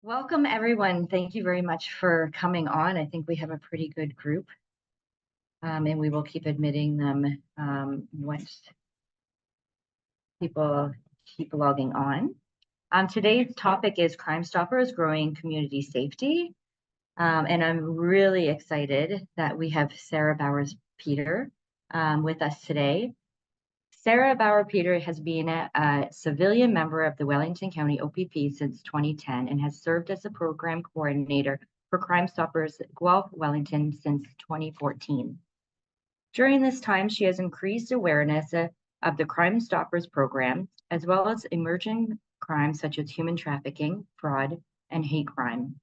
Welcome, everyone. Thank you very much for coming on. I think we have a pretty good group, and we will keep admitting them once people keep logging on. Today's topic is Crime Stoppers Growing Community Safety. And I'm really excited that we have Sarah Bowers-Peter with us today. Sarah Bauer-Peter has been a civilian member of the Wellington County OPP since 2010 and has served as a program coordinator for Crime Stoppers Guelph Wellington since 2014. During this time, she has increased awareness of the Crime Stoppers program, as well as emerging crimes such as human trafficking, fraud, and hate crime.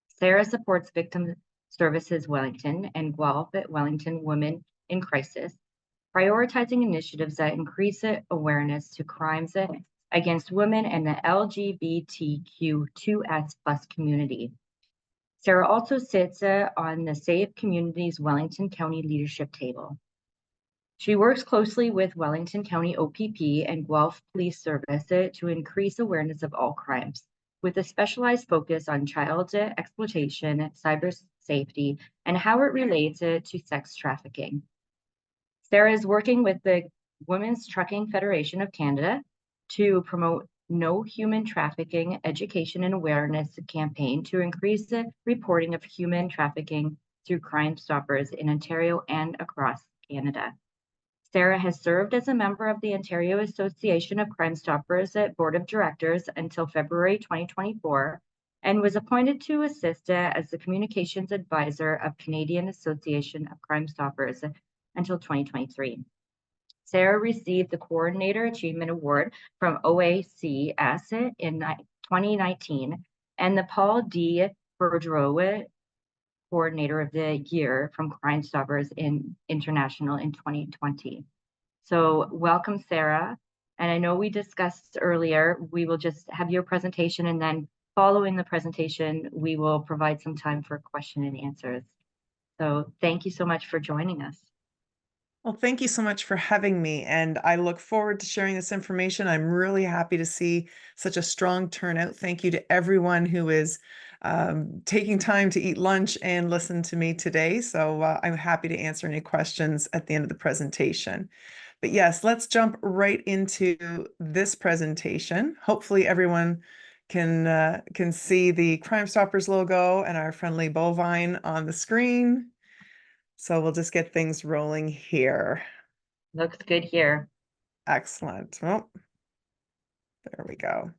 Sarah supports Victim Services Wellington and Guelph Wellington Women in Crisis, prioritizing initiatives that increase awareness to crimes against women and the LGBTQ2S+ community. Sarah also sits on the Safe Communities Wellington County Leadership Table. She works closely with Wellington County OPP and Guelph Police Service to increase awareness of all crimes, with a specialized focus on child exploitation, cyber safety, and how it relates to sex trafficking. Sarah is working with the Women's Trucking Federation of Canada to promote no human trafficking education and awareness campaign to increase the reporting of human trafficking through Crime Stoppers in Ontario and across Canada. Sarah has served as a member of the Ontario Association of Crime Stoppers Board of Directors until February 2024 and was appointed to assist as the Communications Advisor of Canadian Association of Crime Stoppers until 2023. Sarah received the Coordinator Achievement Award from OACS in 2019 and the Paul D. Bourgeois Coordinator of the Year from Crime Stoppers International in 2020. So welcome, Sarah. And I know we discussed earlier, we will just have your presentation, and then following the presentation, we will provide some time for question and answers. So thank you so much for joining us. Well, thank you so much for having me, and I look forward to sharing this information. I'm really happy to see such a strong turnout. Thank you to everyone who is taking time to eat lunch and listen to me today. So I'm happy to answer any questions at the end of the presentation. But yes, let's jump right into this presentation. Hopefully everyone can see the Crime Stoppers logo and our friendly bovine on the screen. So we'll just get things rolling here. Looks good here. Excellent. Well, there we go.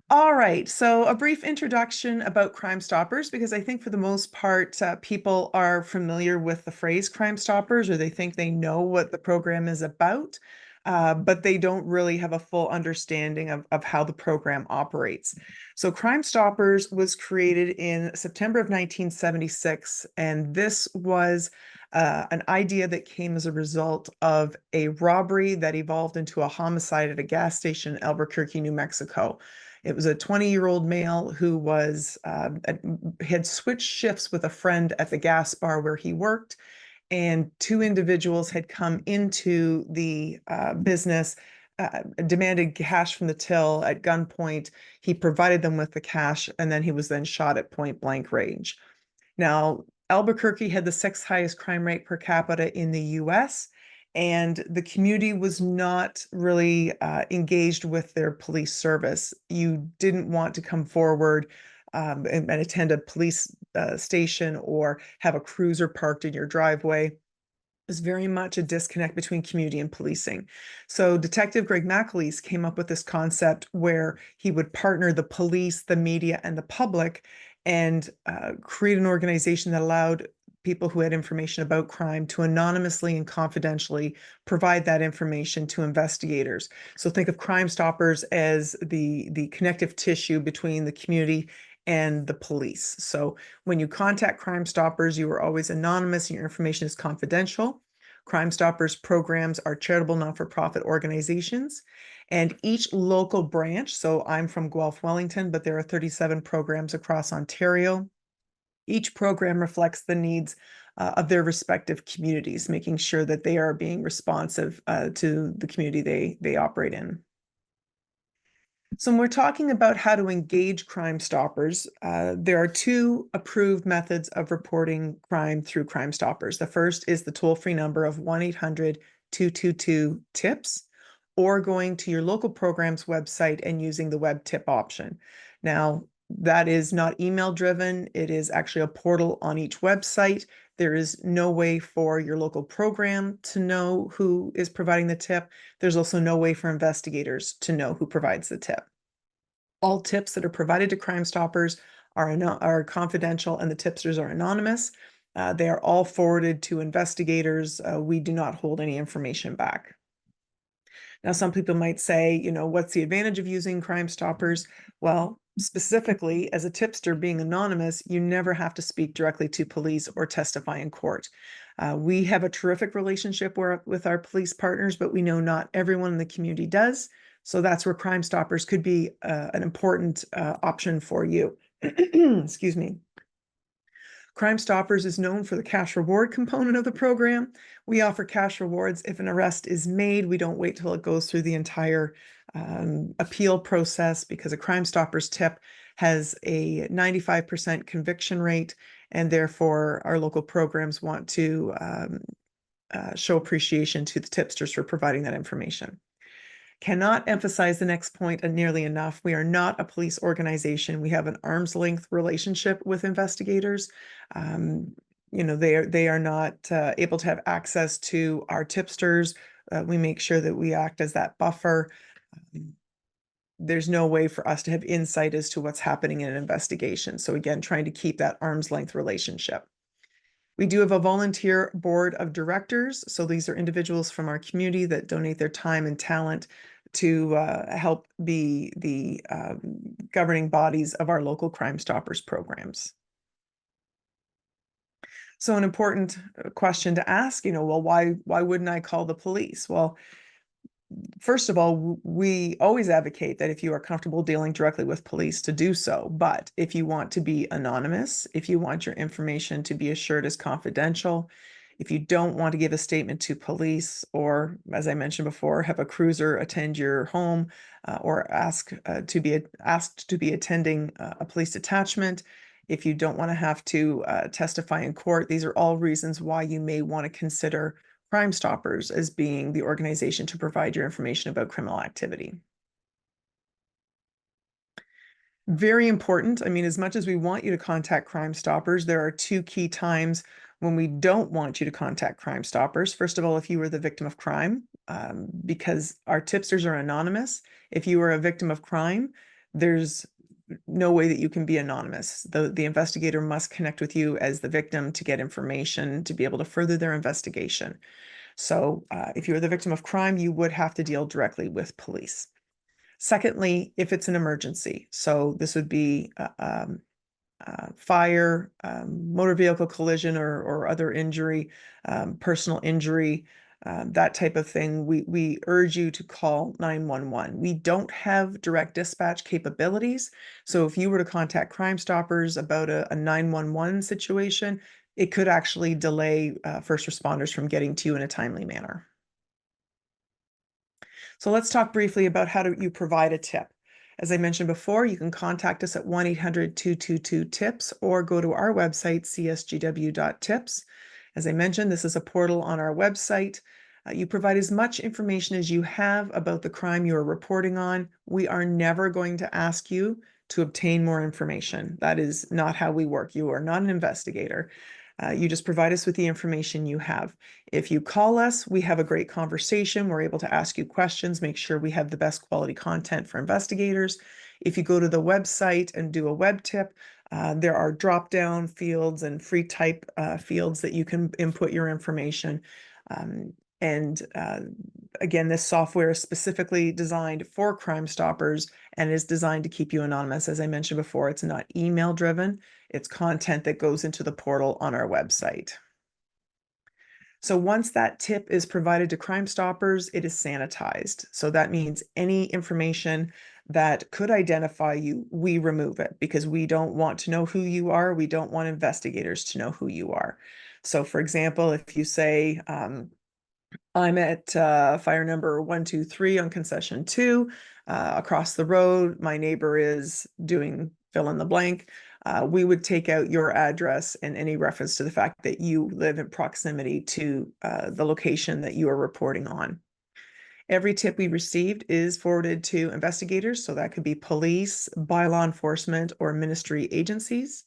All right, so a brief introduction about Crime Stoppers, because I think for the most part, people are familiar with the phrase Crime Stoppers, or they think they know what the program is about, but they don't really have a full understanding of how the program operates. So Crime Stoppers was created in September of 1976, and this was an idea that came as a result of a robbery that evolved into a homicide at a gas station in Albuquerque, New Mexico. It was a 20-year-old male who was had switched shifts with a friend at the gas bar where he worked, and two individuals had come into the business, demanded cash from the till at gunpoint. He provided them with the cash, and then he was then shot at point blank range. Now, Albuquerque had the sixth highest crime rate per capita in the US, and the community was not really engaged with their police service. You didn't want to come forward and attend a police station or have a cruiser parked in your driveway. It was very much a disconnect between community and policing. So Detective Greg McAleese came up with this concept where he would partner the police, the media, and the public and create an organization that allowed people who had information about crime to anonymously and confidentially provide that information to investigators. So think of Crime Stoppers as the connective tissue between the community and the police. So when you contact Crime Stoppers, you are always anonymous and your information is confidential. Crime Stoppers programs are charitable not-for-profit organizations, and each local branch, so I'm from Guelph Wellington, but there are 37 programs across Ontario. Each program reflects the needs of their respective communities, making sure that they are being responsive to the community they operate in. So when we're talking about how to engage Crime Stoppers, there are two approved methods of reporting crime through Crime Stoppers. The first is the toll-free number of 1-800-222-TIPS, or going to your local program's website and using the web tip option. Now, that is not email driven. It is actually a portal on each website. There is no way for your local program to know who is providing the tip. There's also no way for investigators to know who provides the tip. All tips that are provided to Crime Stoppers are confidential, and the tipsters are anonymous. They are all forwarded to investigators. We do not hold any information back. Now, some people might say, what's the advantage of using Crime Stoppers? Well, specifically, as a tipster being anonymous, you never have to speak directly to police or testify in court. We have a terrific relationship with our police partners, but we know not everyone in the community does. So that's where Crime Stoppers could be an important option for you. Excuse me. Crime Stoppers is known for the cash reward component of the program. We offer cash rewards if an arrest is made. We don't wait till it goes through the entire appeal process, because a Crime Stoppers tip has a 95% conviction rate, and therefore our local programs want to show appreciation to the tipsters for providing that information. Cannot emphasize the next point nearly enough. We are not a police organization. We have an arm's length relationship with investigators. They are not able to have access to our tipsters. We make sure that we act as that buffer. There's no way for us to have insight as to what's happening in an investigation. So again, trying to keep that arm's length relationship. We do have a volunteer board of directors. So these are individuals from our community that donate their time and talent to help be the governing bodies of our local Crime Stoppers programs. So an important question to ask, well, why wouldn't I call the police? Well, first of all, we always advocate that if you are comfortable dealing directly with police, to do so. But if you want to be anonymous, if you want your information to be assured as confidential, if you don't want to give a statement to police, or, as I mentioned before, have a cruiser attend your home, or asked to be attending a police detachment, if you don't want to have to testify in court, these are all reasons why you may want to consider Crime Stoppers as being the organization to provide your information about criminal activity. Very important. I mean, as much as we want you to contact Crime Stoppers, there are two key times when we don't want you to contact Crime Stoppers. First of all, if you were the victim of crime, because our tipsters are anonymous. If you are a victim of crime, there's no way that you can be anonymous. The investigator must connect with you as the victim to get information to be able to further their investigation. So if you're the victim of crime, you would have to deal directly with police. Secondly, if it's an emergency, so this would be fire, motor vehicle collision, or other injury, personal injury, that type of thing, we urge you to call 911. We don't have direct dispatch capabilities. So if you were to contact Crime Stoppers about a 911 situation, it could actually delay first responders from getting to you in a timely manner. So let's talk briefly about how do you provide a tip. As I mentioned before, you can contact us at 1-800-222-TIPS, or go to our website, csgw.tips. As I mentioned, this is a portal on our website. You provide as much information as you have about the crime you are reporting on. We are never going to ask you to obtain more information. That is not how we work. You are not an investigator. You just provide us with the information you have. If you call us, we have a great conversation. We're able to ask you questions, make sure we have the best quality content for investigators. If you go to the website and do a web tip, there are drop-down fields and free type fields that you can input your information. Again, this software is specifically designed for Crime Stoppers and is designed to keep you anonymous. As I mentioned before, it's not email driven. It's content that goes into the portal on our website. So once that tip is provided to Crime Stoppers, it is sanitized. So that means any information that could identify you, we remove it, because we don't want to know who you are. We don't want investigators to know who you are. So for example, if you say, I'm at fire number 123 on concession 2. Across the road, my neighbor is doing fill in the blank. We would take out your address and any reference to the fact that you live in proximity to the location that you are reporting on. Every tip we received is forwarded to investigators, so that could be police, by law enforcement, or ministry agencies.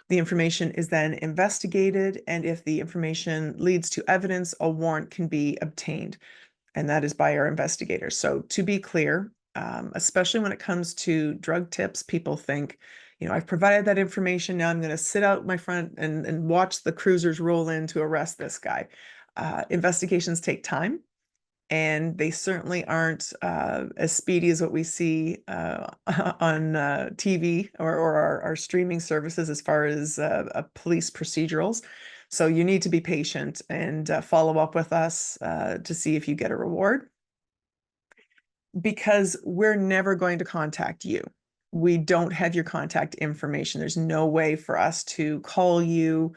The information is then investigated, and if the information leads to evidence, a warrant can be obtained, and that is by our investigators. So to be clear, especially when it comes to drug tips, people think, I've provided that information, now I'm going to sit out my front and watch the cruisers roll in to arrest this guy. Investigations take time, and they certainly aren't as speedy as what we see on TV or our streaming services as far as police procedurals. So you need to be patient and follow up with us to see if you get a reward, because we're never going to contact you. We don't have your contact information. There's no way for us to call you,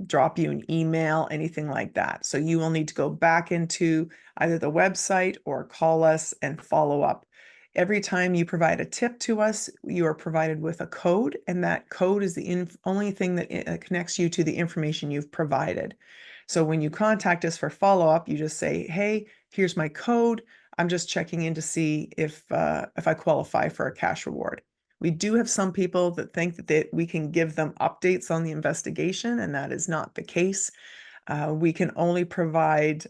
drop you an email, anything like that. So you will need to go back into either the website or call us and follow up. Every time you provide a tip to us, you are provided with a code, and that code is the only thing that connects you to the information you've provided. So when you contact us for follow-up, you just say, hey, here's my code. I'm just checking in to see if I qualify for a cash reward. We do have some people that think that we can give them updates on the investigation, and that is not the case. We can only provide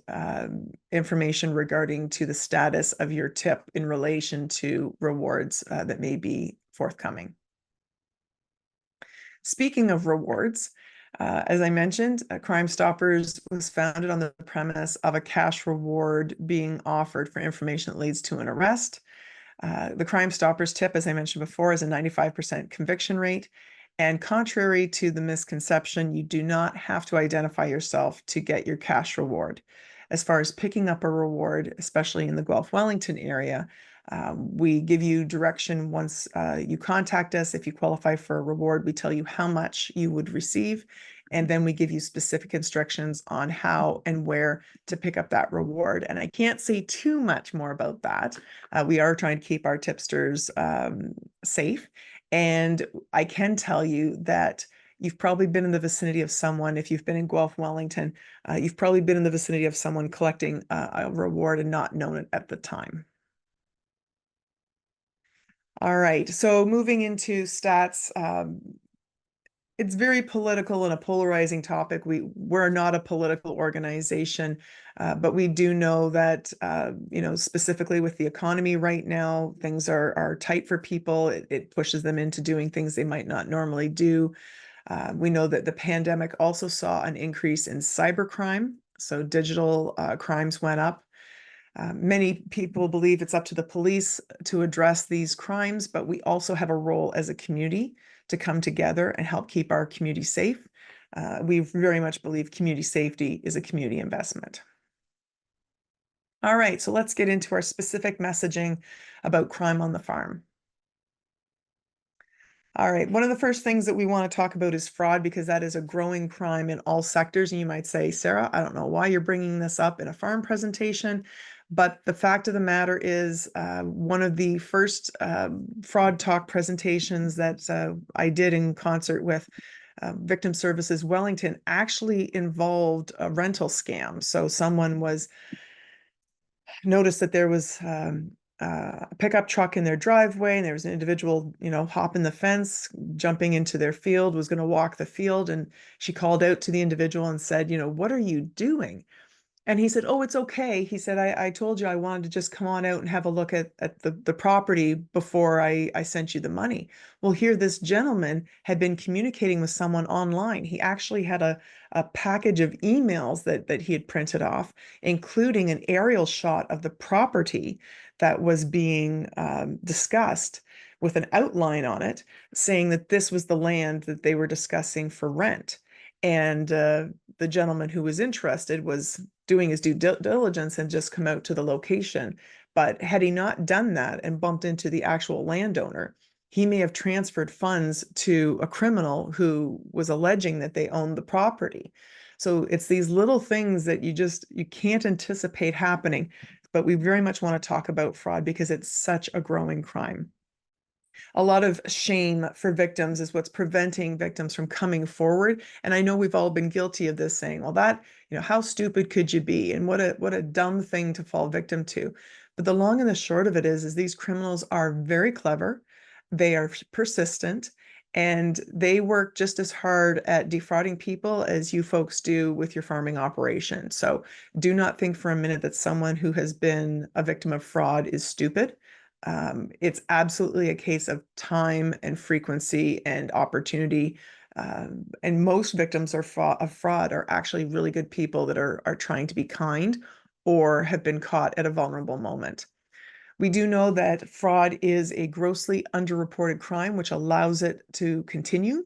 information regarding to the status of your tip in relation to rewards that may be forthcoming. Speaking of rewards, as I mentioned, Crime Stoppers was founded on the premise of a cash reward being offered for information that leads to an arrest. The Crime Stoppers tip, as I mentioned before, is a 95% conviction rate. And contrary to the misconception, you do not have to identify yourself to get your cash reward. As far as picking up a reward, especially in the Guelph Wellington area, we give you direction once you contact us. If you qualify for a reward, we tell you how much you would receive, and then we give you specific instructions on how and where to pick up that reward. And I can't say too much more about that. We are trying to keep our tipsters safe. And I can tell you that you've probably been in the vicinity of someone, if you've been in Guelph Wellington, you've probably been in the vicinity of someone collecting a reward and not known it at the time. All right, so moving into stats, it's very political and a polarizing topic. We're not a political organization, but we do know that, specifically with the economy right now, things are tight for people. It pushes them into doing things they might not normally do. We know that the pandemic also saw an increase in cybercrime, so digital crimes went up. Many people believe it's up to the police to address these crimes, but we also have a role as a community to come together and help keep our community safe. We very much believe community safety is a community investment. All right, so let's get into our specific messaging about crime on the farm. All right, one of the first things that we want to talk about is fraud, because that is a growing crime in all sectors. And you might say, Sarah, I don't know why you're bringing this up in a farm presentation, but the fact of the matter is one of the first fraud talk presentations that I did in concert with Victim Services Wellington actually involved a rental scam. So someone was noticed that there was a pickup truck in their driveway, and there was an individual, hopping the fence, jumping into their field, was going to walk the field. And she called out to the individual and said, what are you doing? And he said, oh, it's okay. He said, I told you I wanted to just come on out and have a look at the property before I sent you the money. Well, here this gentleman had been communicating with someone online. He actually had a package of emails that he had printed off, including an aerial shot of the property that was being discussed with an outline on it, saying that this was the land that they were discussing for rent. And the gentleman who was interested was doing his due diligence and just come out to the location. But had he not done that and bumped into the actual landowner, he may have transferred funds to a criminal who was alleging that they owned the property. So it's these little things that you can't anticipate happening, but we very much want to talk about fraud because it's such a growing crime. A lot of shame for victims is what's preventing victims from coming forward. And I know we've all been guilty of this, saying, well, how stupid could you be? And what a dumb thing to fall victim to. But the long and the short of it is these criminals are very clever, they are persistent, and they work just as hard at defrauding people as you folks do with your farming operation. So do not think for a minute that someone who has been a victim of fraud is stupid. It's absolutely a case of time and frequency and opportunity. And most victims of fraud are actually really good people that are trying to be kind or have been caught at a vulnerable moment. We do know that fraud is a grossly underreported crime, which allows it to continue.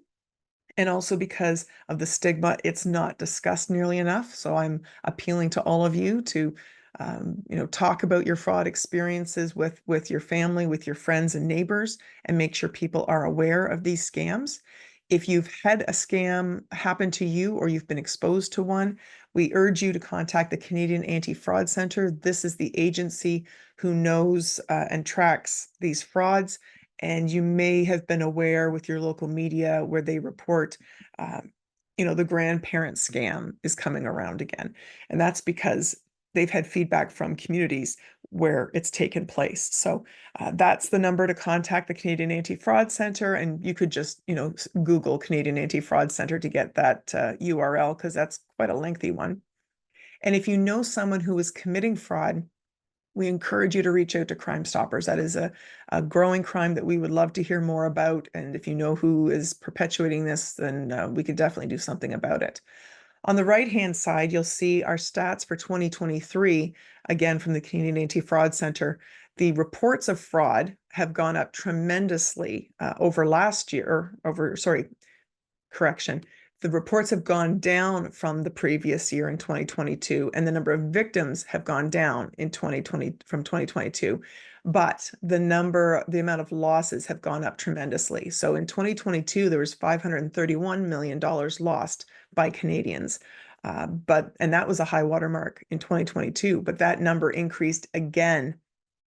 And also because of the stigma, it's not discussed nearly enough. So I'm appealing to all of you to, talk about your fraud experiences with your family, with your friends and neighbors, and make sure people are aware of these scams. If you've had a scam happen to you or you've been exposed to one, we urge you to contact the Canadian Anti-Fraud Centre. This is the agency who knows and tracks these frauds. And you may have been aware with your local media where they report, the grandparent scam is coming around again. And that's because they've had feedback from communities where it's taken place. So that's the number to contact the Canadian Anti-Fraud Centre. And you could just, Google Canadian Anti-Fraud Centre to get that URL, because that's quite a lengthy one. And if you know someone who is committing fraud, we encourage you to reach out to Crime Stoppers. That is a growing crime that we would love to hear more about. And if you know who is perpetuating this, then we could definitely do something about it. On the right-hand side, you'll see our stats for 2023, again from the Canadian Anti-Fraud Centre. The reports of fraud have gone up tremendously over last year, correction. The reports have gone down from the previous year in 2022, and the number of victims have gone down in 2020 from 2022. But the amount of losses have gone up tremendously. So in 2022, there was $531 million lost by Canadians. And that was a high watermark in 2022, but that number increased again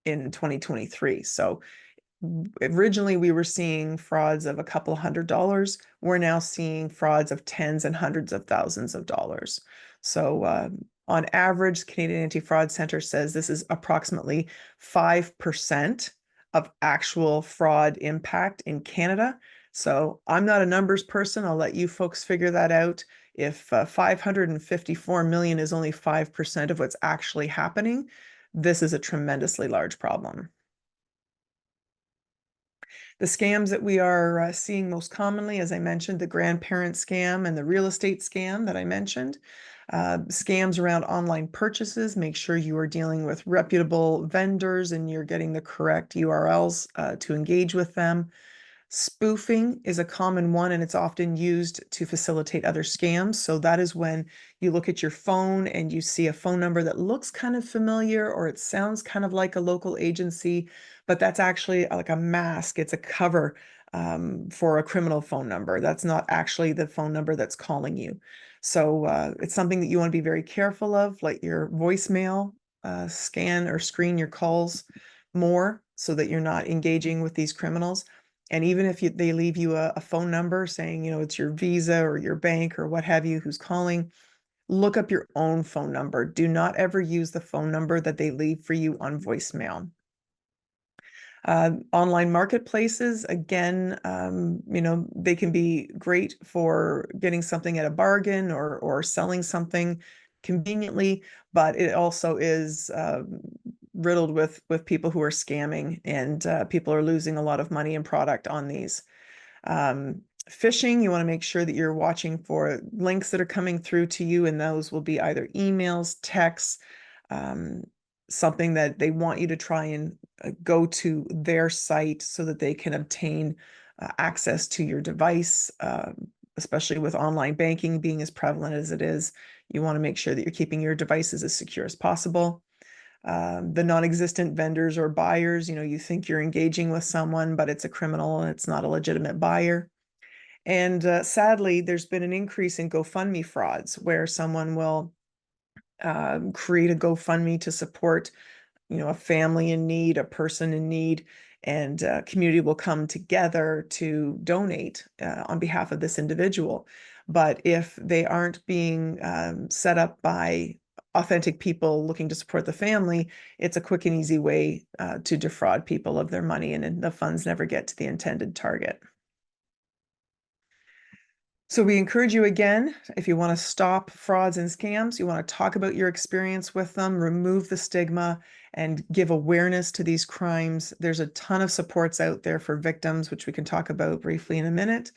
in 2023. So originally we were seeing frauds of a couple $100. We're now seeing frauds of tens and hundreds of thousands of dollars. So on average, Canadian Anti-Fraud Centre says this is approximately 5% of actual fraud impact in Canada. So I'm not a numbers person. I'll let you folks figure that out. If 554 million is only 5% of what's actually happening, this is a tremendously large problem. The scams that we are seeing most commonly, as I mentioned, the grandparent scam and the real estate scam that I mentioned. Scams around online purchases. Make sure you are dealing with reputable vendors and you're getting the correct URLs to engage with them. Spoofing is a common one, and it's often used to facilitate other scams. So that is when you look at your phone and you see a phone number that looks kind of familiar or it sounds kind of like a local agency, but that's actually like a mask. It's a cover for a criminal phone number. That's not actually the phone number that's calling you. So it's something that you want to be very careful of, like your voicemail, scan or screen your calls more so that you're not engaging with these criminals. And even if they leave you a phone number saying, it's your Visa or your bank or what have you who's calling, look up your own phone number. Do not ever use the phone number that they leave for you on voicemail. Online marketplaces, again, they can be great for getting something at a bargain or selling something conveniently, but it also is riddled with people who are scamming, and people are losing a lot of money and product on these. Phishing, you want to make sure that you're watching for links that are coming through to you, and those will be either emails, texts, something that they want you to try and go to their site so that they can obtain access to your device, especially with online banking being as prevalent as it is. You want to make sure that you're keeping your devices as secure as possible. The non-existent vendors or buyers, you think you're engaging with someone, but it's a criminal and it's not a legitimate buyer. And sadly, there's been an increase in GoFundMe frauds where someone will create a GoFundMe to support, a family in need, a person in need, and community will come together to donate on behalf of this individual. But if they aren't being set up by authentic people looking to support the family, it's a quick and easy way to defraud people of their money, and the funds never get to the intended target. So we encourage you again, if you want to stop frauds and scams, you want to talk about your experience with them, remove the stigma, and give awareness to these crimes. There's a ton of supports out there for victims, which we can talk about briefly in a minute.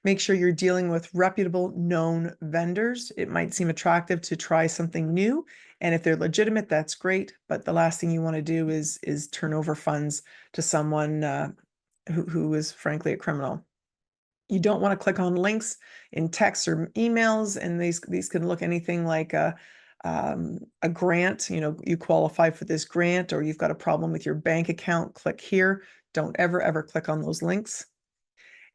Make sure you're dealing with reputable, known vendors. It might seem attractive to try something new, and if they're legitimate, that's great. But the last thing you want to do is turn over funds to someone who is frankly a criminal. You don't want to click on links in texts or emails, and these can look anything like a grant. You qualify for this grant, or you've got a problem with your bank account, click here. Don't ever click on those links.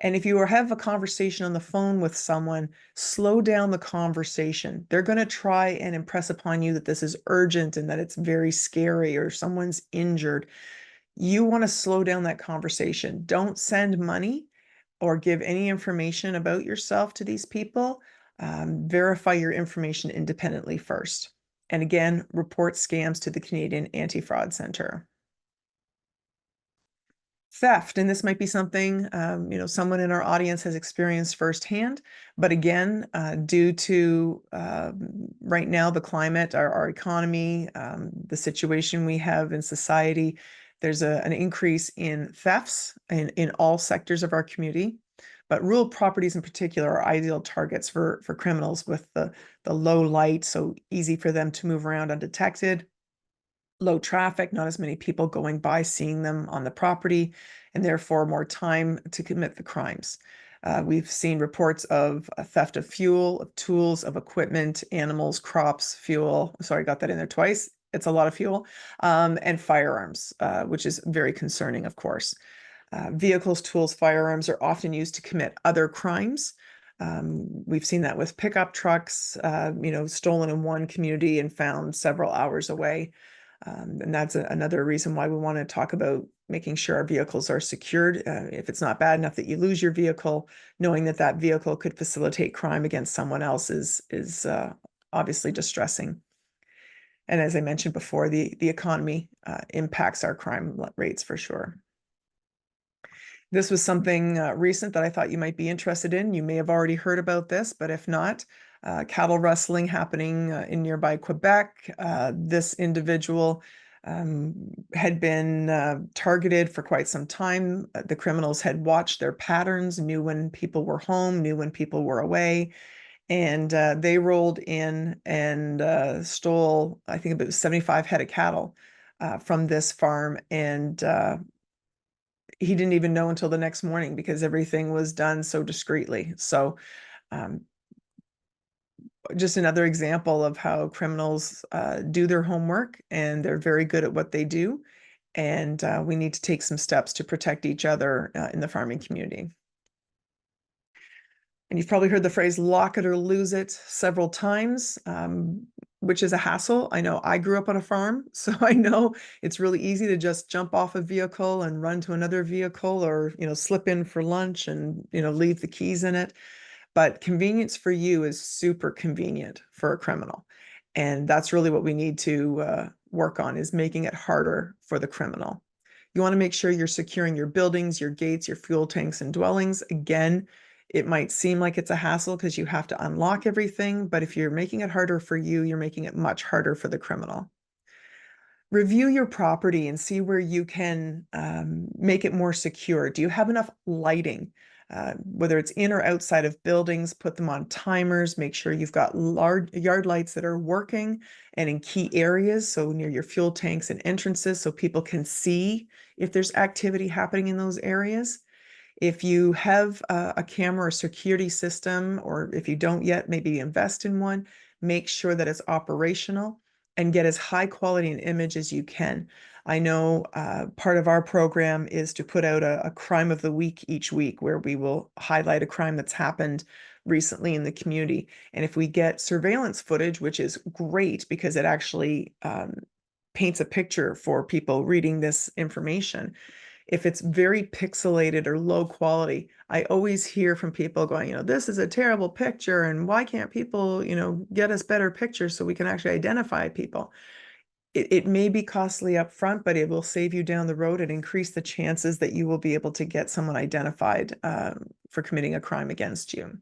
And if you have a conversation on the phone with someone, slow down the conversation. They're going to try and impress upon you that this is urgent and that it's very scary or someone's injured. You want to slow down that conversation. Don't send money or give any information about yourself to these people. Verify your information independently first. And again, report scams to the Canadian Anti-Fraud Centre. Theft, and this might be something someone in our audience has experienced firsthand, but again, due to right now the climate, our economy, the situation we have in society, there's an increase in thefts in all sectors of our community, but rural properties in particular are ideal targets for criminals with the low light, so easy for them to move around undetected. Low traffic, not as many people going by seeing them on the property, and therefore more time to commit the crimes. We've seen reports of theft of fuel, of tools, of equipment, animals, crops, fuel. Sorry, I got that in there twice. It's a lot of fuel, and firearms, which is very concerning, of course. Vehicles, tools, firearms are often used to commit other crimes. We've seen that with pickup trucks, stolen in one community and found several hours away. And that's another reason why we want to talk about making sure our vehicles are secured. If it's not bad enough that you lose your vehicle, knowing that that vehicle could facilitate crime against someone else is obviously distressing. And as I mentioned before, the economy impacts our crime rates for sure. This was something recent that I thought you might be interested in. You may have already heard about this, but if not, cattle rustling happening in nearby Quebec. This individual had been targeted for quite some time. The criminals had watched their patterns, knew when people were home, knew when people were away, and they rolled in and stole, I think, about 75 head of cattle from this farm, and he didn't even know until the next morning because everything was done so discreetly. So just another example of how criminals do their homework, and they're very good at what they do. And we need to take some steps to protect each other in the farming community. And you've probably heard the phrase lock it or lose it several times, which is a hassle. I know I grew up on a farm, so I know it's really easy to just jump off a vehicle and run to another vehicle, or, slip in for lunch and, leave the keys in it. But convenience for you is super convenient for a criminal. And that's really what we need to work on, is making it harder for the criminal. You want to make sure you're securing your buildings, your gates, your fuel tanks, and dwellings. Again, it might seem like it's a hassle because you have to unlock everything, but if you're making it harder for you, you're making it much harder for the criminal. Review your property and see where you can make it more secure. Do you have enough lighting? Whether it's in or outside of buildings, put them on timers, make sure you've got large yard lights that are working and in key areas, so near your fuel tanks and entrances, so people can see if there's activity happening in those areas. If you have a camera or security system, or if you don't yet, maybe invest in one, make sure that it's operational and get as high quality an image as you can. I know part of our program is to put out a crime of the week each week, where we will highlight a crime that's happened recently in the community. And if we get surveillance footage, which is great because it actually paints a picture for people reading this information. If it's very pixelated or low quality, I always hear from people going, this is a terrible picture, and why can't people, get us better pictures so we can actually identify people? It may be costly up front, but it will save you down the road and increase the chances that you will be able to get someone identified for committing a crime against you.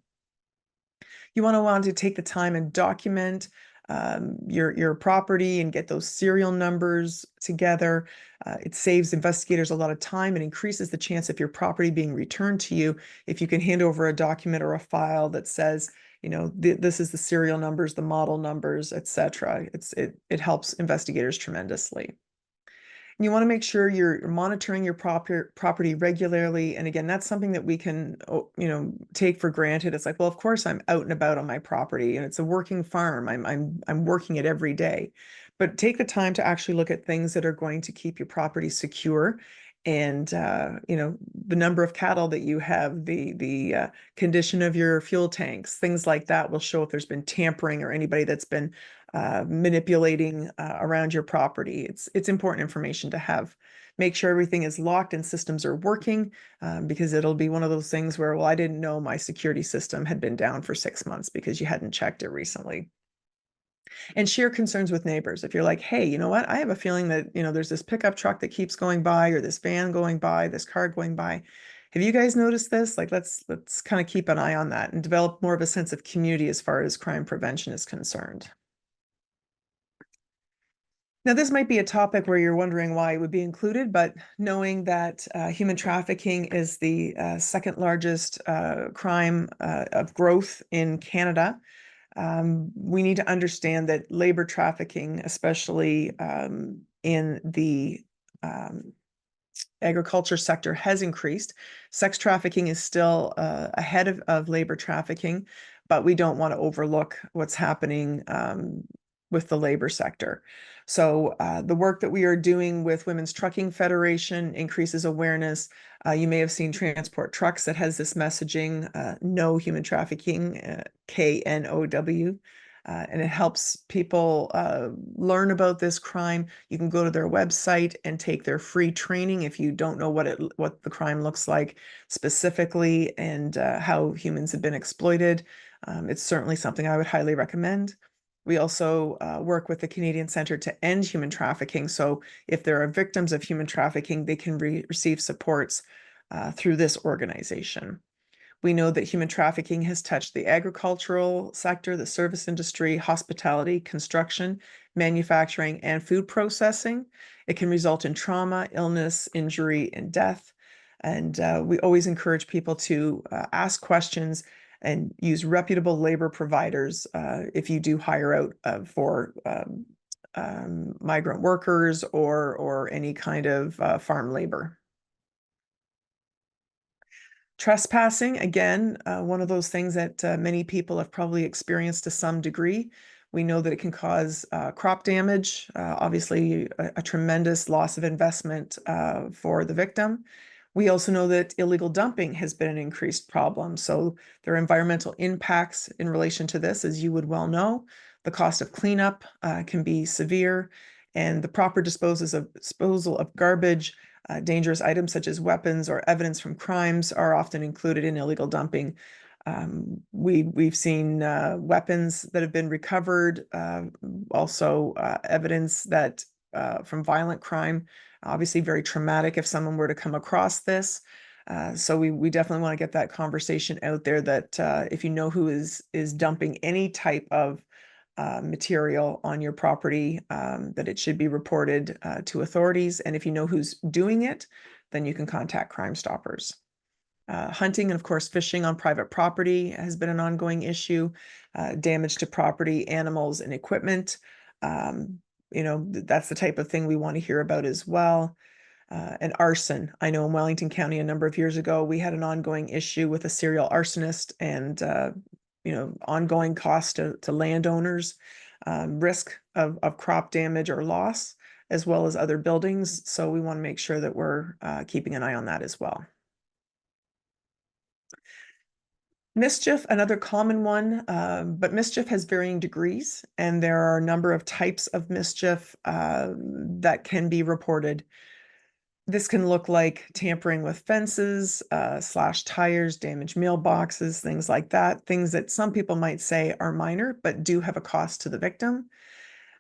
You want to take the time and document your property and get those serial numbers together. It saves investigators a lot of time and increases the chance of your property being returned to you if you can hand over a document or a file that says, this is the serial numbers, the model numbers, etc. It helps investigators tremendously. And you want to make sure you're monitoring your property regularly. And again, that's something that we can, take for granted. It's like, well, of course I'm out and about on my property and it's a working farm. I'm working it every day. But take the time to actually look at things that are going to keep your property secure. And the number of cattle that you have, the condition of your fuel tanks, things like that will show if there's been tampering or anybody that's been manipulating around your property. It's important information to have. Make sure everything is locked and systems are working, because it'll be one of those things where, well, I didn't know my security system had been down for 6 months because you hadn't checked it recently. And share concerns with neighbors. If you're like, hey, you know what? I have a feeling that, there's this pickup truck that keeps going by, or this van going by, this car going by. Have you guys noticed this? Like, let's kind of keep an eye on that and develop more of a sense of community as far as crime prevention is concerned. Now, this might be a topic where you're wondering why it would be included, but knowing that human trafficking is the second largest crime of growth in Canada, we need to understand that labor trafficking, especially in the agriculture sector, has increased. Sex trafficking is still ahead of labor trafficking, but we don't want to overlook what's happening with the labor sector. So the work that we are doing with Women's Trucking Federation increases awareness. You may have seen Transport Trucks that has this messaging, no human trafficking, KNOW. And it helps people learn about this crime. You can go to their website and take their free training if you don't know what the crime looks like specifically and how humans have been exploited. It's certainly something I would highly recommend. We also work with the Canadian Centre to End Human Trafficking. So if there are victims of human trafficking, they can receive supports through this organization. We know that human trafficking has touched the agricultural sector, the service industry, hospitality, construction, manufacturing, and food processing. It can result in trauma, illness, injury, and death. And we always encourage people to ask questions and use reputable labor providers if you do hire out for migrant workers or any kind of farm labor. Trespassing, again, one of those things that many people have probably experienced to some degree. We know that it can cause crop damage, obviously a tremendous loss of investment for the victim. We also know that illegal dumping has been an increased problem. So there are environmental impacts in relation to this, as you would well know. The cost of cleanup can be severe, and the proper disposal of garbage, dangerous items such as weapons or evidence from crimes are often included in illegal dumping. We've seen weapons that have been recovered, also evidence that from violent crime, obviously very traumatic if someone were to come across this. So we definitely want to get that conversation out there that if you know who is dumping any type of material on your property, that it should be reported to authorities. And if you know who's doing it, then you can contact Crime Stoppers. Hunting and, of course, fishing on private property has been an ongoing issue. Damage to property, animals, and equipment. That's the type of thing we want to hear about as well. And arson. I know in Wellington County a number of years ago, we had an ongoing issue with a serial arsonist and ongoing cost to landowners. risk of crop damage or loss, as well as other buildings. So we want to make sure that we're keeping an eye on that as well. Mischief, another common one, but mischief has varying degrees, and there are a number of types of mischief that can be reported. This can look like tampering with fences, slash tires, damaged mailboxes, things like that, things that some people might say are minor, but do have a cost to the victim.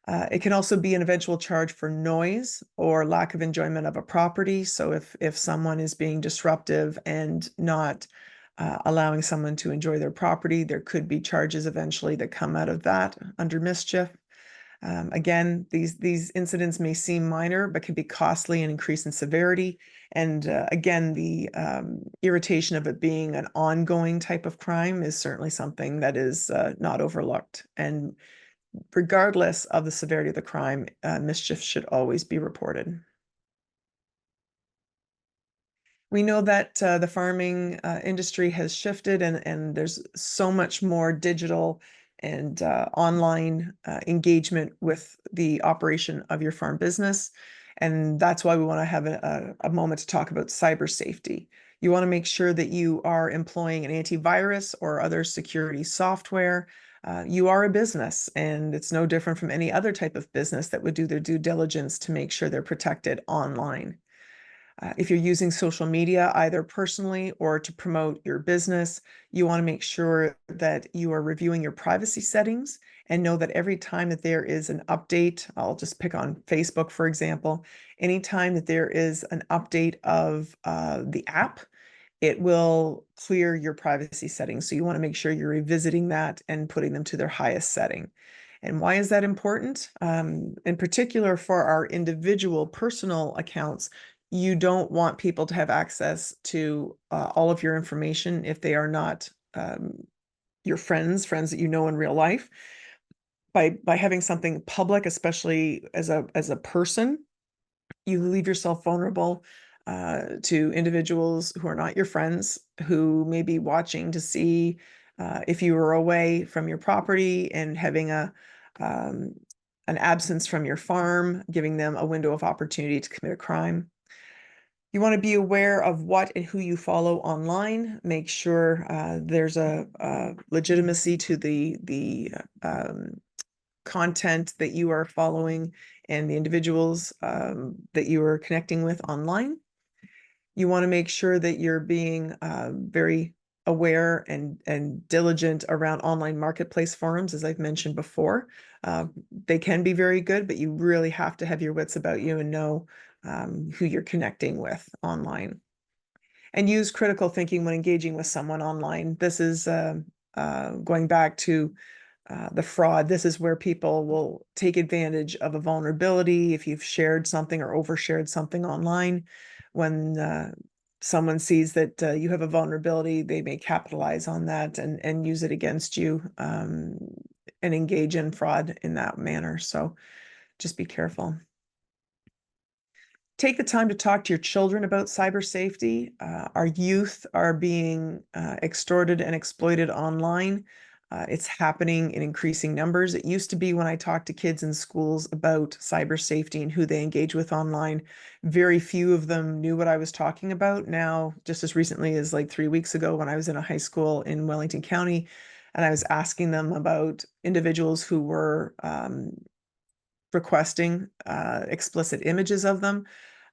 It can also be an eventual charge for noise or lack of enjoyment of a property. So if someone is being disruptive and not allowing someone to enjoy their property, there could be charges eventually that come out of that under mischief. Again, these incidents may seem minor, but can be costly and increase in severity. And again, the irritation of it being an ongoing type of crime is certainly something that is not overlooked. And regardless of the severity of the crime, mischief should always be reported. We know that the farming industry has shifted, and there's so much more digital and online engagement with the operation of your farm business. And that's why we want to have a moment to talk about cyber safety. You want to make sure that you are employing an antivirus or other security software. You are a business, and it's no different from any other type of business that would do their due diligence to make sure they're protected online. If you're using social media, either personally or to promote your business, you want to make sure that you are reviewing your privacy settings and know that every time that there is an update, I'll just pick on Facebook, for example, anytime that there is an update of the app, it will clear your privacy settings. So you want to make sure you're revisiting that and putting them to their highest setting. And why is that important? In particular, for our individual personal accounts, you don't want people to have access to all of your information if they are not your friends that you know in real life. By having something public, especially as a person, you leave yourself vulnerable to individuals who are not your friends, who may be watching to see if you are away from your property and having an absence from your farm, giving them a window of opportunity to commit a crime. You want to be aware of what and who you follow online. Make sure there's a legitimacy to the content that you are following and the individuals that you are connecting with online. You want to make sure that you're being very aware and diligent around online marketplace forums, as I've mentioned before. They can be very good, but you really have to have your wits about you and know who you're connecting with online. And use critical thinking when engaging with someone online. This is going back to the fraud. This is where people will take advantage of a vulnerability. If you've shared something or overshared something online, when someone sees that you have a vulnerability, they may capitalize on that and use it against you and engage in fraud in that manner. So just be careful. Take the time to talk to your children about cyber safety. Our youth are being extorted and exploited online. It's happening in increasing numbers. It used to be when I talked to kids in schools about cyber safety and who they engage with online, very few of them knew what I was talking about. Now, just as recently as like 3 weeks ago, when I was in a high school in Wellington County, and I was asking them about individuals who were requesting explicit images of them,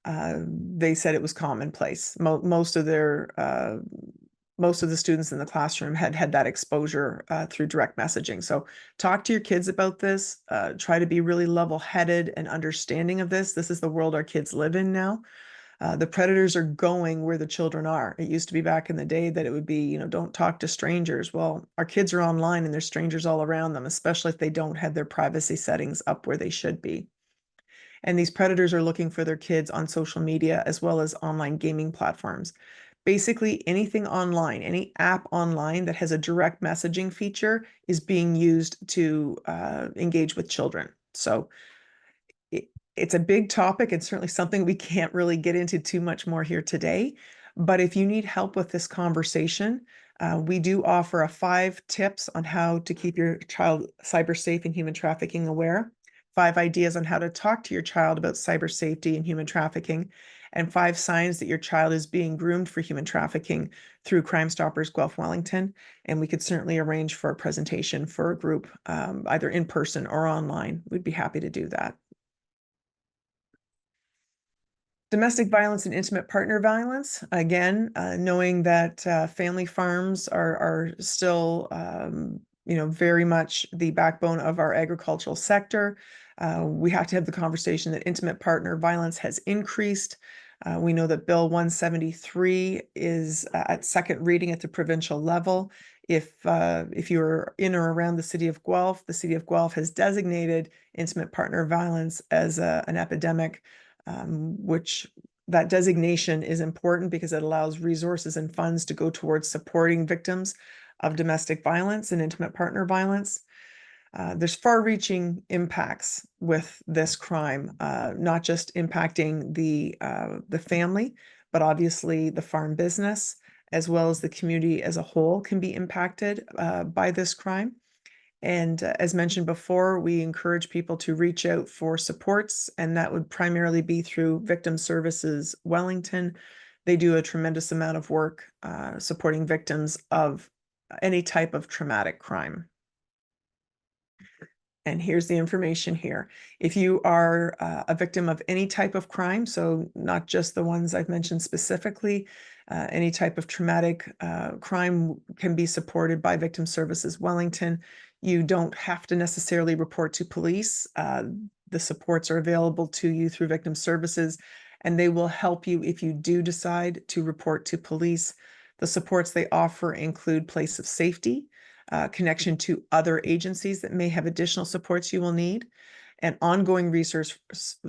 they said it was commonplace. Most of the students in the classroom had that exposure through direct messaging. So talk to your kids about this. Try to be really level-headed and understanding of this. This is the world our kids live in now. The predators are going where the children are. It used to be back in the day that it would be, don't talk to strangers. Well, our kids are online and there's strangers all around them, especially if they don't have their privacy settings up where they should be. And these predators are looking for their kids on social media as well as online gaming platforms. Basically, anything online, any app online that has a direct messaging feature is being used to engage with children. So it's a big topic and certainly something we can't really get into too much more here today. But if you need help with this conversation, We do offer a 5 tips on how to keep your child cyber safe and human trafficking aware, 5 ideas on how to talk to your child about cyber safety and human trafficking, and 5 signs that your child is being groomed for human trafficking through Crime Stoppers Guelph Wellington. And we could certainly arrange for a presentation for a group, either in person or online. We'd be happy to do that. Domestic violence and intimate partner violence, again, knowing that family farms are still, very much the backbone of our agricultural sector. We have to have the conversation that intimate partner violence has increased. We know that Bill 173 is at second reading at the provincial level. If you're in or around the city of Guelph has designated intimate partner violence as an epidemic, which that designation is important because it allows resources and funds to go towards supporting victims of domestic violence and intimate partner violence. There's far-reaching impacts with this crime, not just impacting the family, but obviously the farm business, as well as the community as a whole can be impacted by this crime. And as mentioned before, we encourage people to reach out for supports, and that would primarily be through Victim Services Wellington. They do a tremendous amount of work supporting victims of any type of traumatic crime. And here's the information here. If you are a victim of any type of crime, so not just the ones I've mentioned specifically, any type of traumatic crime can be supported by Victim Services Wellington. You don't have to necessarily report to police. The supports are available to you through Victim Services, and they will help you if you do decide to report to police. The supports they offer include place of safety, connection to other agencies that may have additional supports you will need, and ongoing resource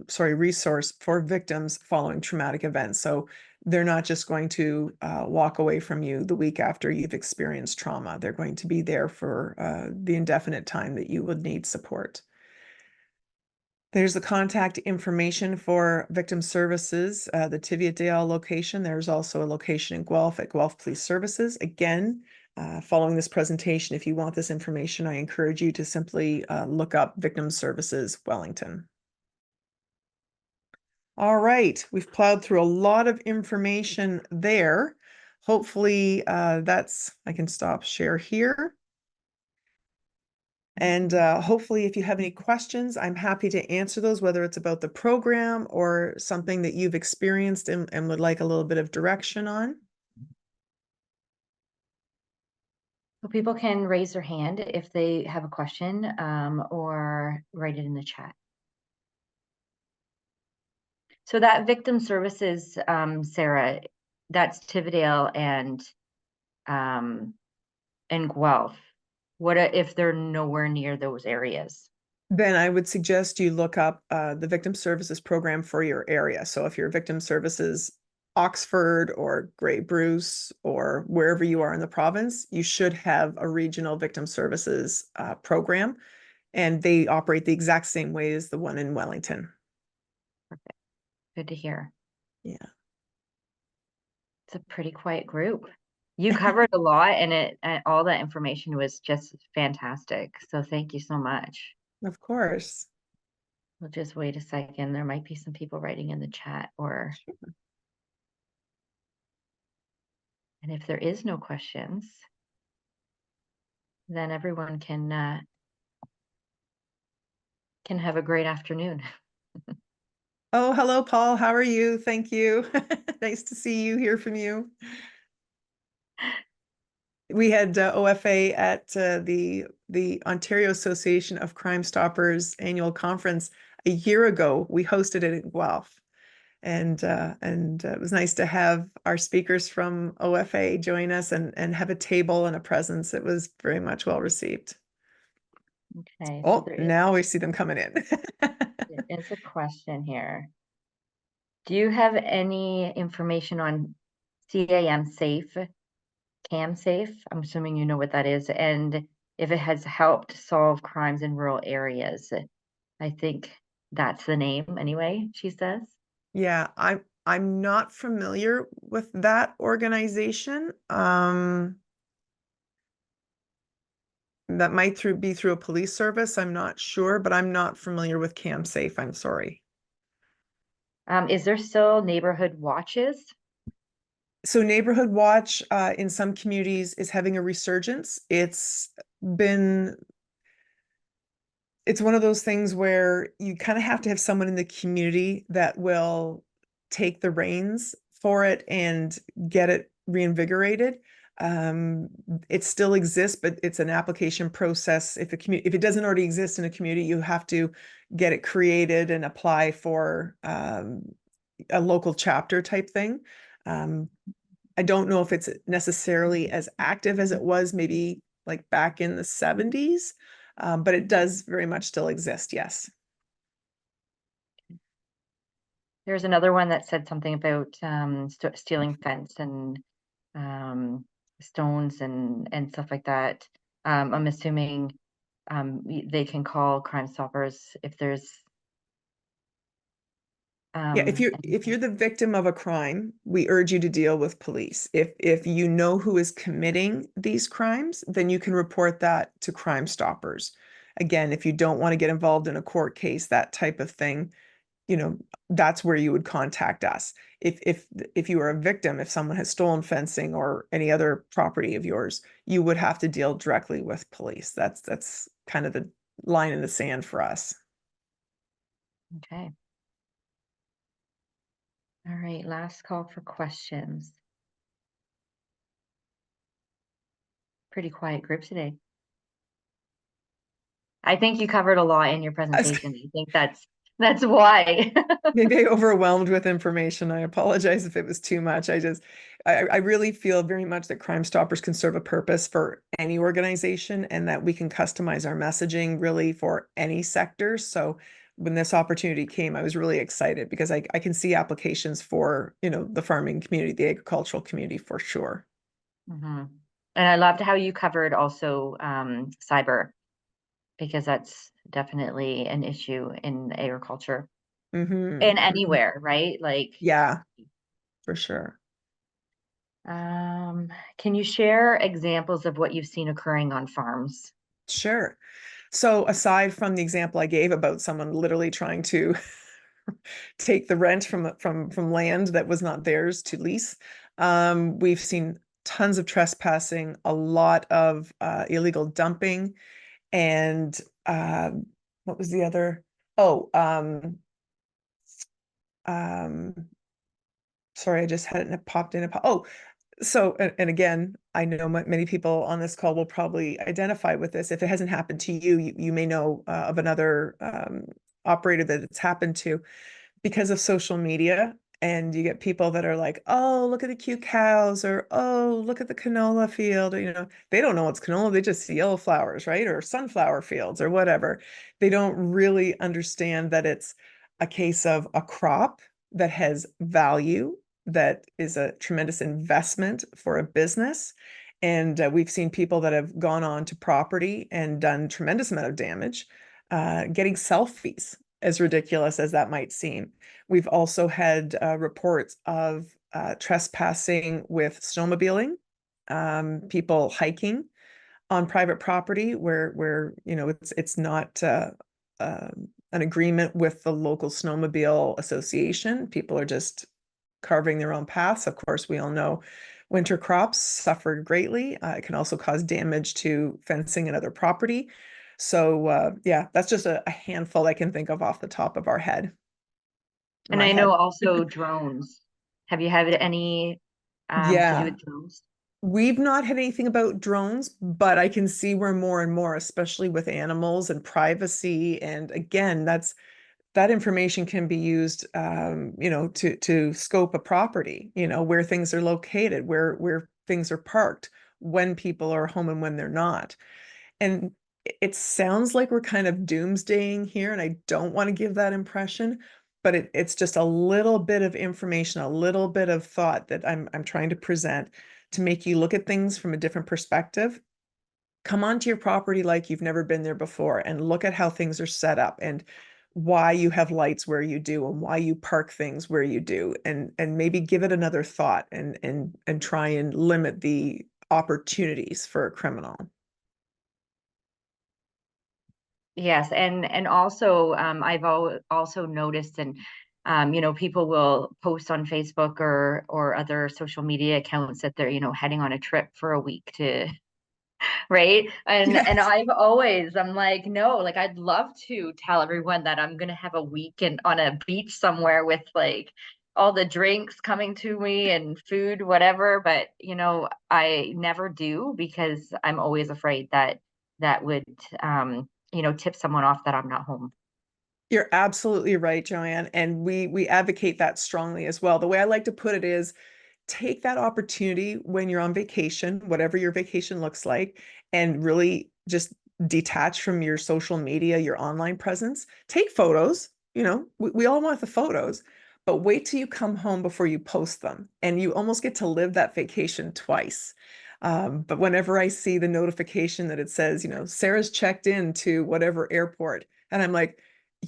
for victims following traumatic events. So they're not just going to walk away from you the week after you've experienced trauma. They're going to be there for the indefinite time that you would need support. There's the contact information for Victim Services, the Tiviotdale location. There's also a location in Guelph at Guelph Police Services. Again, following this presentation, if you want this information, I encourage you to simply look up Victim Services Wellington. All right, we've plowed through a lot of information there. Hopefully I can stop share here. And hopefully if you have any questions, I'm happy to answer those, whether it's about the program or something that you've experienced and would like a little bit of direction on. So people can raise their hand if they have a question or write it in the chat. So that Victim Services, Sarah, that's Tividale and Guelph. What if they're nowhere near those areas? Then I would suggest you look up the Victim Services program for your area. So if you're Victim Services Oxford or Grey Bruce or wherever you are in the province, you should have a regional Victim Services program, and they operate the exact same way as the one in Wellington. Perfect. Good to hear. Yeah. It's a pretty quiet group. You covered a lot, and all that information was just fantastic. So thank you so much. Of course. We'll just wait a second. There might be some people writing in the chat or. Sure. And if there is no questions, then everyone can have a great afternoon. Oh, hello, Paul. How are you? Thank you. Nice to see you, hear from you. We had OFA at the Ontario Association of Crime Stoppers annual conference a year ago. We hosted it in Guelph, and it was nice to have our speakers from OFA join us and have a table and a presence. It was very much well received. Okay. Oh, now we see them coming in. There is a question here. Do you have any information on CAM Safe, CAM Safe? I'm assuming you know what that is, and if it has helped solve crimes in rural areas. I think that's the name anyway, she says. Yeah, I'm not familiar with that organization. That might be through a police service. I'm not sure, but I'm not familiar with CamSafe. I'm sorry. Is there still neighborhood watches? So Neighborhood Watch in some communities is having a resurgence. Been it's one of those things where you kind of have to have someone in the community that will take the reins for it and get it reinvigorated. Um, it still exists, but it's an application process. If it doesn't already exist in a community, you have to get it created and apply for a local chapter type thing. Um, I don't know if it's necessarily as active as it was maybe like back in the 70s, but it does very much still exist, yes. There's another one that said something about stealing fence and stones and stuff like that. I'm assuming they can call Crime Stoppers if there's Yeah, if anything. you're the victim of a crime, we urge you to deal with police. If you know who is committing these crimes, then you can report that to Crime Stoppers. Again, if you don't want to get involved in a court case, that type of thing, you know, that's where you would contact us. If you are a victim, if someone has stolen fencing or any other property of yours, you would have to deal directly with police. That's kind of the line in the sand for us. Okay. All right, last call for questions. Pretty quiet group today. I think you covered a lot in your presentation. I think that's why. Maybe overwhelmed with information. I apologize if it was too much. I really feel very much that Crime Stoppers can serve a purpose for any organization and that we can customize our messaging really for any sector. So when this opportunity came, I was really excited because I can see applications for, the farming community, the agricultural community for sure. Mhm. And I loved how you covered also cyber, because that's definitely an issue in agriculture and Hmm. anywhere, right? Like, Yeah, for sure. can you share examples of what you've seen occurring on farms? Sure. So aside from the example I gave about someone literally trying to take the rent from land that was not theirs to lease, we've seen tons of trespassing, a lot of illegal dumping, and what was the other? Oh, um, sorry, I just had it and it popped in. Oh, so, and again, I know many people on this call will probably identify with this. If it hasn't happened to you, you may know of another operator that it's happened to because of social media. And you get people that are like, oh, look at the cute cows, or oh, look at the canola field. Or, they don't know what's canola. They just see yellow flowers, right? Or sunflower fields or whatever. They don't really understand that it's a case of a crop that has value, that is a tremendous investment for a business. And we've seen people that have gone on to property and done tremendous amount of damage, getting selfies, as ridiculous as that might seem. We've also had reports of trespassing with snowmobiling, people hiking on private property where it's not an agreement with the local snowmobile association. People are just carving their own paths. Of course, we all know winter crops suffer greatly. It can also cause damage to fencing and other property. So yeah, that's just a handful I can think of off the top of our head. And My I know head. also drones. Have you had any to do Yeah, with drones? we've not had anything about drones, but I can see where more and more, especially with animals and privacy. And again, that information can be used, to scope a property, where things are located, where things are parked, when people are home and when they're not. And it sounds like we're kind of doomsdaying here, and I don't want to give that impression, but it's just a little bit of information, a little bit of thought that I'm trying to present to make you look at things from a different perspective. Come onto your property like you've never been there before and look at how things are set up and why you have lights where you do and why you park things where you do, and maybe give it another thought and try and limit the opportunities for a criminal. Yes, and also I've also noticed, and people will post on Facebook or other social media accounts that they're heading on a trip for a week to right? And Yes. I'm like, no, like I'd love to tell everyone that I'm gonna have a weekend on a beach somewhere with like all the drinks coming to me and food, whatever. But I never do because I'm always afraid that that would tip someone off that I'm not home. You're absolutely right, Joanne. And we advocate that strongly as well. The way I like to put it is take that opportunity when you're on vacation, whatever your vacation looks like, and really just detach from your social media, your online presence. Take photos, we all want the photos, but wait till you come home before you post them. And you almost get to live that vacation twice. But whenever I see the notification that it says, Sarah's checked in to whatever airport, and I'm like,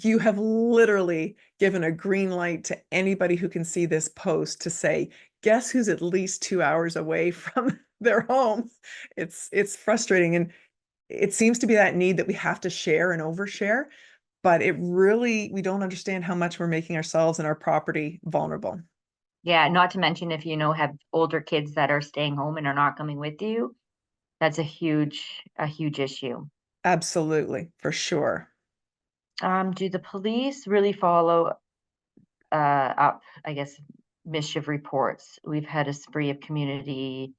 you have literally given a green light to anybody who can see this post to say, guess who's at least 2 hours away from their home? It's frustrating. And it seems to be that need that we have to share and overshare, but we don't understand how much we're making ourselves and our property vulnerable. Yeah, not to mention if have older kids that are staying home and are not coming with you, that's a huge issue. Absolutely, for sure. Do the police really follow up, I guess, mischief reports? We've had a spree of community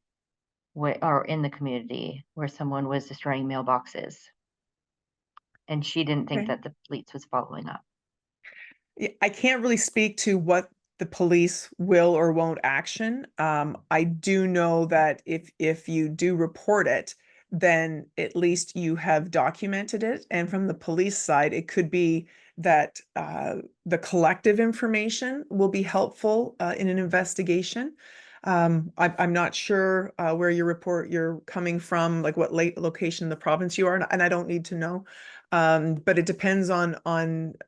or in the community where someone was destroying mailboxes, and she didn't think Okay. that the police was following up. I can't really speak to what the police will or won't action. I do know that if you do report it, then at least you have documented it. And from the police side, it could be that the collective information will be helpful in an investigation. I'm not sure where you're coming from, like what location in the province you are, and I don't need to know. But it depends on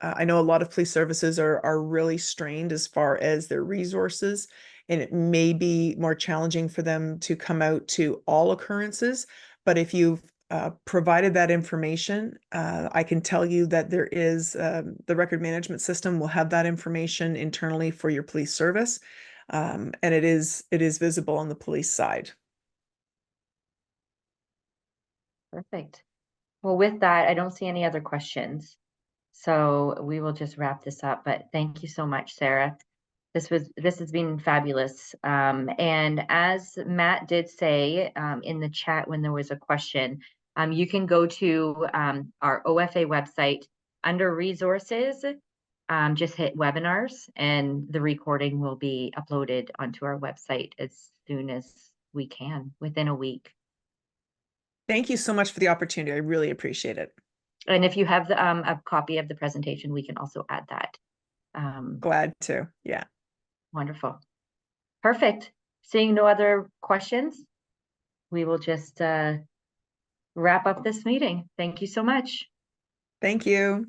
I know a lot of police services are really strained as far as their resources, and it may be more challenging for them to come out to all occurrences. But if you've provided that information, I can tell you that there is the record management system will have that information internally for your police service, and it is visible on the police side. Perfect. Well, with that, I don't see any other questions. So we will just wrap this up. But thank you so much, Sarah. This has been fabulous. And as Matt did say in the chat when there was a question, you can go to our OFA website under resources. Just hit webinars, and the recording will be uploaded onto our website as soon as we can, within a week. Thank you so much for the opportunity. I really appreciate it. And if you have a copy of the presentation, we can also add that. Glad to. Yeah. Wonderful. Perfect. Seeing no other questions, we will just wrap up this meeting. Thank you so much. Thank you.